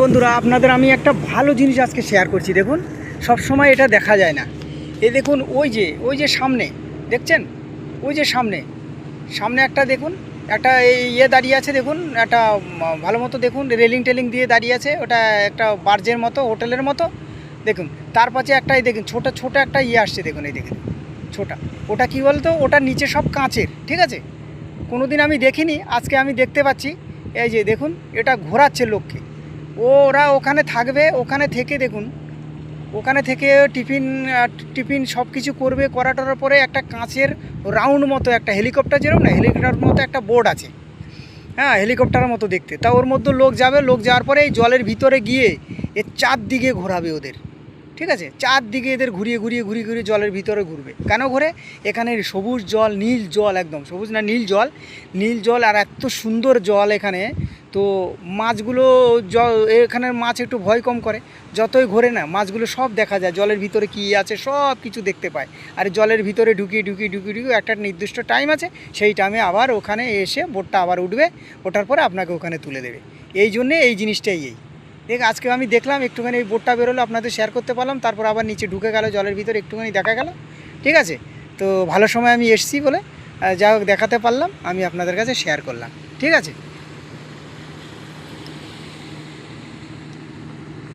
বন্ধুরা আপনাদের আমি একটা ভালো জিনিস আজকে শেয়ার করছি। দেখুন, সব সময় এটা দেখা যায় না। এই দেখুন, ওই যে সামনে দেখছেন, ওই যে সামনে সামনে একটা দেখুন, একটা দাঁড়িয়ে আছে। দেখুন একটা ভালো মতো দেখুন, রেলিং টেলিং দিয়ে দাঁড়িয়ে আছে। ওটা একটা বার্জের মতো, হোটেলের মতো। দেখুন তার পাশে একটা দেখুন ছোট ছোট একটা আসছে। দেখুন এই দেখুন ছোটা, ওটা কি বলতো, ওটার নিচে সব কাঁচের। ঠিক আছে, কোনো দিন আমি দেখিনি, আজকে আমি দেখতে পাচ্ছি। এই যে দেখুন, এটা ঘোরাচ্ছে লোককে। ওরা ওখানে থাকবে, ওখানে থেকে দেখুন, ওখানে থেকে টিফিন টিফিন সব কিছু করবে। করাটার পরে একটা কাঁচের রাউন্ড মতো একটা হেলিকপ্টার, যেরকম না হেলিকপ্টার মতো একটা বোর্ড আছে, হ্যাঁ হেলিকপ্টারের মতো দেখতে। তা ওর মধ্যে লোক যাবে, লোক যাওয়ার পরে এই জলের ভিতরে গিয়ে এর চারদিকে ঘোরাবে ওদের। ঠিক আছে, চারদিকে এদের ঘুরিয়ে ঘুরিয়ে ঘুরিয়ে ঘুরিয়ে জলের ভিতরে ঘুরবে। কেন ঘুরে? এখানে সবুজ জল, নীল জল, একদম সবুজ না নীল জল, নীল জল আর এত সুন্দর জল এখানে। তো মাছগুলো এখানের মাছ একটু ভয় কম করে, যতই ঘোরে না মাছগুলো সব দেখা যায়, জলের ভিতরে কী আছে সব কিছু দেখতে পায়। আর জলের ভিতরে ঢুকিয়ে ঢুকিয়ে ঢুকিয়ে ঢুকিয়ে একটা নির্দিষ্ট টাইম আছে, সেই টাইমে আবার ওখানে এসে বোটটা আবার উঠবে, ওঠার পরে আপনাকে ওখানে তুলে দেবে। এই জন্যে এই জিনিসটাই দেখ আজকে আমি দেখলাম, একটুখানি এই বোটটা বেরোলো, আপনাদের শেয়ার করতে পারলাম। তারপর আবার নিচে ঢুকে গেল, জলের ভিতরে একটুখানি দেখা গেল। ঠিক আছে, তো ভালো সময় আমি এসছি বলে যা হোক দেখাতে পারলাম, আমি আপনাদের কাছে শেয়ার করলাম। ঠিক আছে।